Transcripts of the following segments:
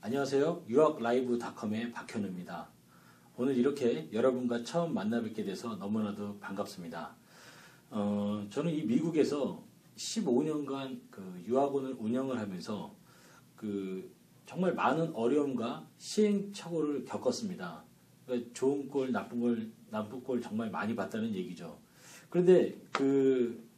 안녕하세요. 유학라이브닷컴의 박현우입니다. 오늘 이렇게 여러분과 처음 만나 뵙게 돼서 너무나도 반갑습니다. 저는 이 미국에서 15년간 유학원을 운영을 하면서 정말 많은 어려움과 시행착오를 겪었습니다. 그러니까 좋은 꼴, 나쁜 꼴 정말 많이 봤다는 얘기죠. 그런데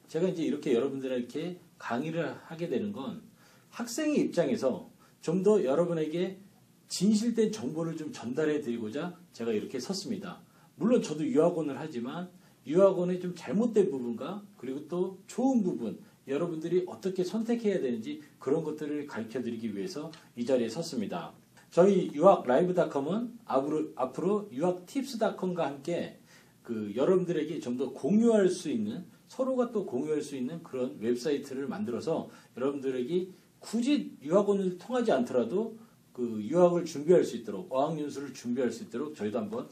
제가 이제 이렇게 여러분들에게 강의를 하게 되는 건 학생의 입장에서 좀 더 여러분에게 진실된 정보를 좀 전달해 드리고자 제가 이렇게 섰습니다. 물론 저도 유학원을 하지만 유학원의 좀 잘못된 부분과 그리고 또 좋은 부분, 여러분들이 어떻게 선택해야 되는지 그런 것들을 가르쳐 드리기 위해서 이 자리에 섰습니다. 저희 유학라이브닷컴은 앞으로 유학팁스닷컴과 함께 여러분들에게 좀 더 공유할 수 있는, 서로가 또 공유할 수 있는 그런 웹사이트를 만들어서 여러분들에게 굳이 유학원을 통하지 않더라도 유학을 준비할 수 있도록, 어학연수를 준비할 수 있도록 저희도 한번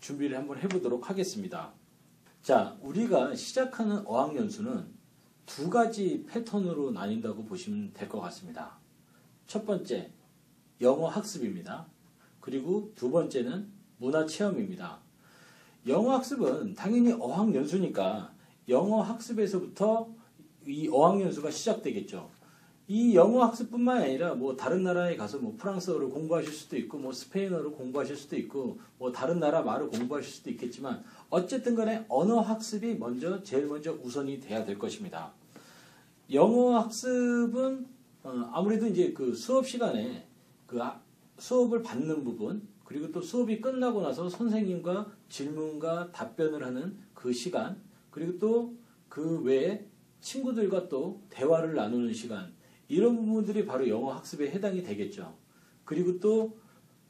준비를 한번 해보도록 하겠습니다. 자, 우리가 시작하는 어학연수는 두 가지 패턴으로 나뉜다고 보시면 될 것 같습니다. 첫 번째, 영어 학습입니다. 그리고 두 번째는 문화체험입니다. 영어 학습은 당연히 어학연수니까 영어 학습에서부터 이 어학연수가 시작되겠죠. 이 영어 학습뿐만 아니라 다른 나라에 가서 프랑스어를 공부하실 수도 있고 스페인어를 공부하실 수도 있고 다른 나라 말을 공부하실 수도 있겠지만 어쨌든 간에 언어 학습이 제일 먼저 우선이 돼야 될 것입니다. 영어 학습은 아무래도 이제 수업 시간에 수업을 받는 부분, 그리고 또 수업이 끝나고 나서 선생님과 질문과 답변을 하는 그 시간, 그리고 또 그 외에 친구들과 또 대화를 나누는 시간, 이런 부분들이 바로 영어 학습에 해당이 되겠죠. 그리고 또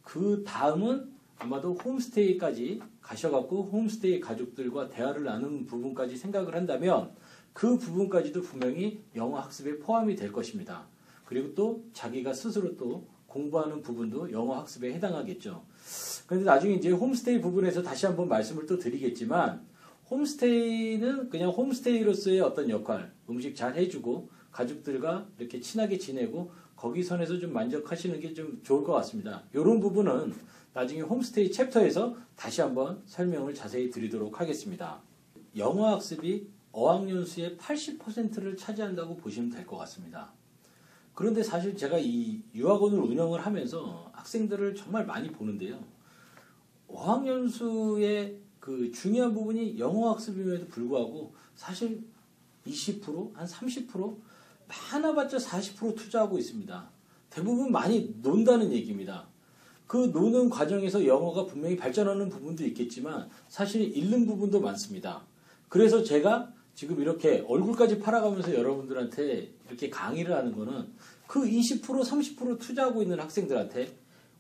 그 다음은 아마도 홈스테이까지 가셔갖고 홈스테이 가족들과 대화를 나누는 부분까지 생각을 한다면 그 부분까지도 분명히 영어 학습에 포함이 될 것입니다. 그리고 또 자기가 스스로 또 공부하는 부분도 영어 학습에 해당하겠죠. 그런데 나중에 이제 홈스테이 부분에서 다시 한번 말씀을 또 드리겠지만 홈스테이는 그냥 홈스테이로서의 어떤 역할, 음식 잘 해주고 가족들과 이렇게 친하게 지내고 거기 선에서 좀 만족하시는 게 좀 좋을 것 같습니다. 이런 부분은 나중에 홈스테이 챕터에서 다시 한번 설명을 자세히 드리도록 하겠습니다. 영어 학습이 어학연수의 80%를 차지한다고 보시면 될 것 같습니다. 그런데 사실 제가 이 유학원을 운영을 하면서 학생들을 정말 많이 보는데요. 어학연수의 중요한 부분이 영어 학습임에도 불구하고 사실 20%, 한 30%, 많아봤자 40% 투자하고 있습니다. 대부분 많이 논다는 얘기입니다. 그 노는 과정에서 영어가 분명히 발전하는 부분도 있겠지만 사실 잃는 부분도 많습니다. 그래서 제가 지금 이렇게 얼굴까지 팔아가면서 여러분들한테 이렇게 강의를 하는 거는 그 20%, 30% 투자하고 있는 학생들한테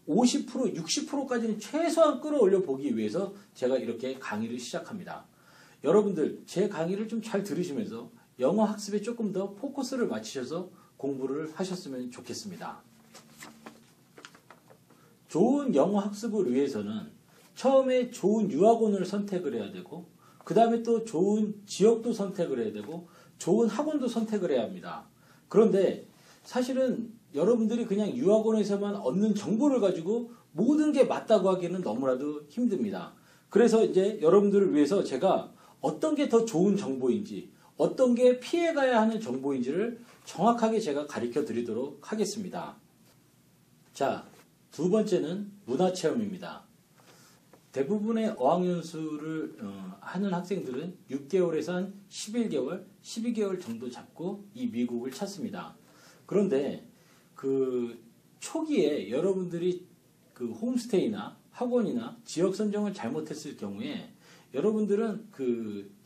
50%, 60%까지는 최소한 끌어올려 보기 위해서 제가 이렇게 강의를 시작합니다. 여러분들 제 강의를 좀 잘 들으시면서 영어 학습에 조금 더 포커스를 맞추셔서 공부를 하셨으면 좋겠습니다. 좋은 영어 학습을 위해서는 처음에 좋은 유학원을 선택을 해야 되고 그 다음에 또 좋은 지역도 선택을 해야 되고 좋은 학원도 선택을 해야 합니다. 그런데 사실은 여러분들이 그냥 유학원에서만 얻는 정보를 가지고 모든 게 맞다고 하기는 너무나도 힘듭니다. 그래서 이제 여러분들을 위해서 제가 어떤 게 더 좋은 정보인지, 어떤 게 피해가야 하는 정보인지를 정확하게 제가 가르쳐 드리도록 하겠습니다. 자, 두 번째는 문화체험입니다. 대부분의 어학연수를 하는 학생들은 6개월에서 한 11개월, 12개월 정도 잡고 이 미국을 찾습니다. 그런데 초기에 여러분들이 홈스테이나 학원이나 지역 선정을 잘못했을 경우에 여러분들은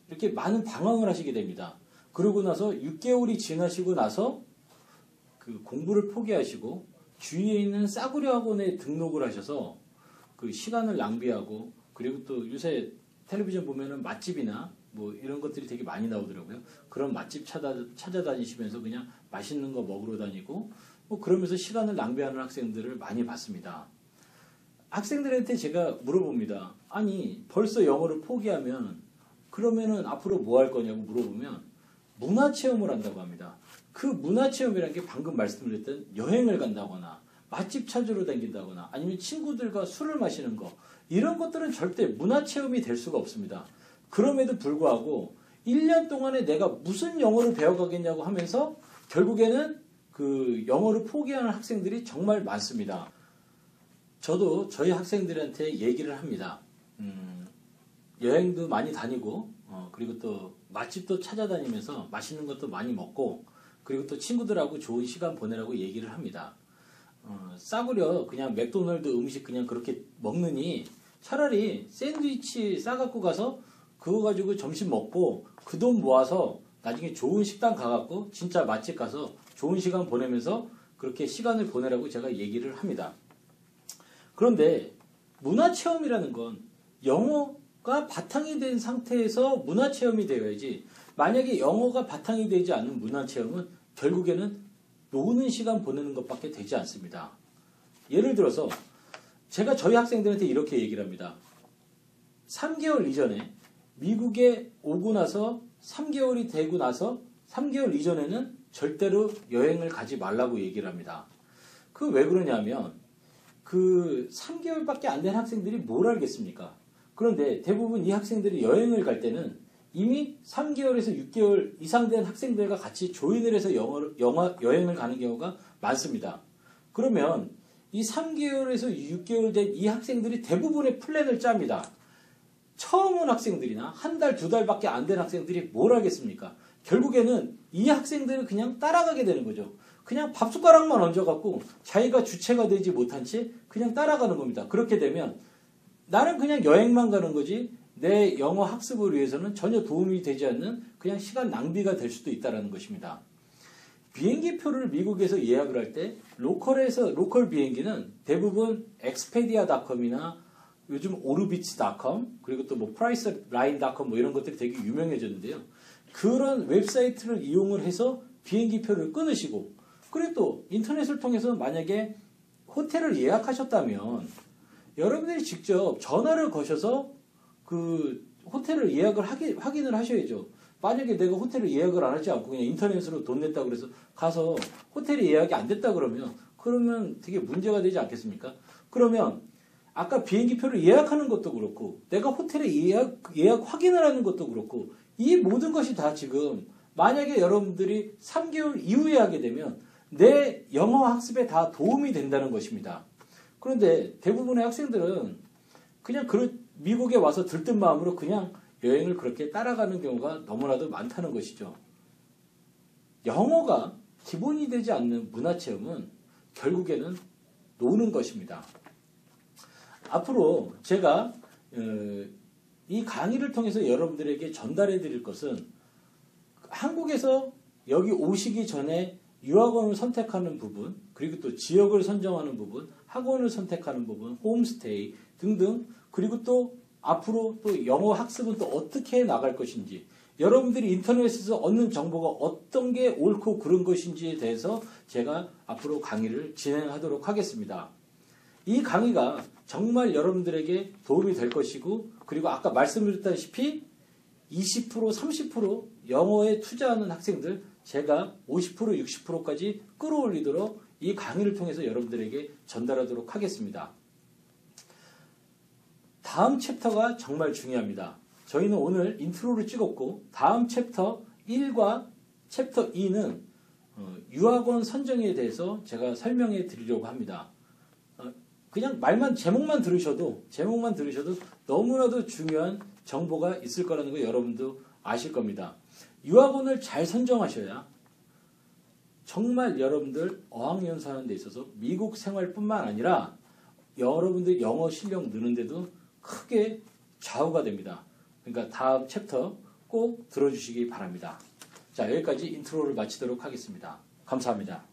이렇게 많은 방황을 하시게 됩니다. 그러고 나서 6개월이 지나시고 나서 공부를 포기하시고 주위에 있는 싸구려 학원에 등록을 하셔서 시간을 낭비하고, 그리고 또 요새 텔레비전 보면은 맛집이나 이런 것들이 되게 많이 나오더라고요. 그런 맛집 찾아다니시면서 그냥 맛있는 거 먹으러 다니고 그러면서 시간을 낭비하는 학생들을 많이 봤습니다. 학생들한테 제가 물어봅니다. 아니, 벌써 영어를 포기하면 그러면은 앞으로 뭐 할 거냐고 물어보면 문화체험을 한다고 합니다. 그 문화체험이라는 게 방금 말씀드렸던 여행을 간다거나 맛집 찾으러 다닌다거나 아니면 친구들과 술을 마시는 거 이런 것들은 절대 문화체험이 될 수가 없습니다. 그럼에도 불구하고 1년 동안에 내가 무슨 영어를 배워가겠냐고 하면서 결국에는 그 영어를 포기하는 학생들이 정말 많습니다. 저도 저희 학생들한테 얘기를 합니다. 여행도 많이 다니고 그리고 또 맛집도 찾아다니면서 맛있는 것도 많이 먹고 그리고 또 친구들하고 좋은 시간 보내라고 얘기를 합니다. 싸구려 그냥 맥도날드 음식 그냥 그렇게 먹느니 차라리 샌드위치 싸갖고 가서 그거 가지고 점심 먹고 그 돈 모아서 나중에 좋은 식당 가갖고 진짜 맛집 가서 좋은 시간 보내면서 그렇게 시간을 보내라고 제가 얘기를 합니다. 그런데 문화체험이라는 건 영어가 바탕이 된 상태에서 문화체험이 되어야지 만약에 영어가 바탕이 되지 않은 문화체험은 결국에는 노는 시간 보내는 것밖에 되지 않습니다. 예를 들어서 제가 저희 학생들한테 이렇게 얘기를 합니다. 3개월 이전에 미국에 오고 나서 3개월이 되고 나서 3개월 이전에는 절대로 여행을 가지 말라고 얘기를 합니다. 그 왜 그러냐면 그 3개월밖에 안 된 학생들이 뭘 알겠습니까? 그런데 대부분 이 학생들이 여행을 갈 때는 이미 3개월에서 6개월 이상 된 학생들과 같이 조인을 해서 여행을 가는 경우가 많습니다. 그러면 이 3개월에서 6개월 된 이 학생들이 대부분의 플랜을 짭니다. 처음 온 학생들이나 한 달, 두 달밖에 안 된 학생들이 뭘 하겠습니까? 결국에는 이 학생들은 그냥 따라가게 되는 거죠. 그냥 밥숟가락만 얹어갖고 자기가 주체가 되지 못한 채 그냥 따라가는 겁니다. 그렇게 되면 나는 그냥 여행만 가는 거지 내 영어 학습을 위해서는 전혀 도움이 되지 않는 그냥 시간 낭비가 될 수도 있다는 것입니다. 비행기표를 미국에서 예약을 할 때 로컬 비행기는 대부분 expedia.com이나 요즘 오르비츠.com 그리고 또 뭐 priceline.com 뭐 이런 것들이 되게 유명해졌는데요. 그런 웹사이트를 이용을 해서 비행기표를 끊으시고 그리고 또 인터넷을 통해서 만약에 호텔을 예약하셨다면 여러분들이 직접 전화를 거셔서 그 호텔을 예약을 확인을 하셔야죠. 만약에 내가 호텔을 예약을 안 하지 않고 그냥 인터넷으로 돈 냈다 그래서 가서 호텔이 예약이 안 됐다 그러면 되게 문제가 되지 않겠습니까? 그러면 아까 비행기표를 예약하는 것도 그렇고 내가 호텔에 예약 확인을 하는 것도 그렇고 이 모든 것이 다 지금 만약에 여러분들이 3개월 이후에 하게 되면 내 영어 학습에 다 도움이 된다는 것입니다. 그런데 대부분의 학생들은 그냥 미국에 와서 들뜬 마음으로 그냥 여행을 그렇게 따라가는 경우가 너무나도 많다는 것이죠. 영어가 기본이 되지 않는 문화체험은 결국에는 노는 것입니다. 앞으로 제가 이 강의를 통해서 여러분들에게 전달해 드릴 것은 한국에서 여기 오시기 전에 유학원을 선택하는 부분, 그리고 또 지역을 선정하는 부분, 학원을 선택하는 부분, 홈스테이 등등, 그리고 또 앞으로 또 영어 학습은 또 어떻게 나갈 것인지, 여러분들이 인터넷에서 얻는 정보가 어떤 게 옳고 그른 것인지에 대해서 제가 앞으로 강의를 진행하도록 하겠습니다. 이 강의가 정말 여러분들에게 도움이 될 것이고, 그리고 아까 말씀드렸다시피 20%, 30% 영어에 투자하는 학생들 제가 50%, 60%까지 끌어올리도록 이 강의를 통해서 여러분들에게 전달하도록 하겠습니다. 다음 챕터가 정말 중요합니다. 저희는 오늘 인트로를 찍었고 다음 챕터 1과 챕터 2는 유학원 선정에 대해서 제가 설명해 드리려고 합니다. 그냥 제목만 들으셔도 너무나도 중요한 정보가 있을 거라는 거 여러분도 아실 겁니다. 유학원을 잘 선정하셔야 정말 여러분들 어학연수하는 데 있어서 미국 생활뿐만 아니라 여러분들 영어 실력 느는데도 크게 좌우가 됩니다. 그러니까 다음 챕터 꼭 들어주시기 바랍니다. 자, 여기까지 인트로를 마치도록 하겠습니다. 감사합니다.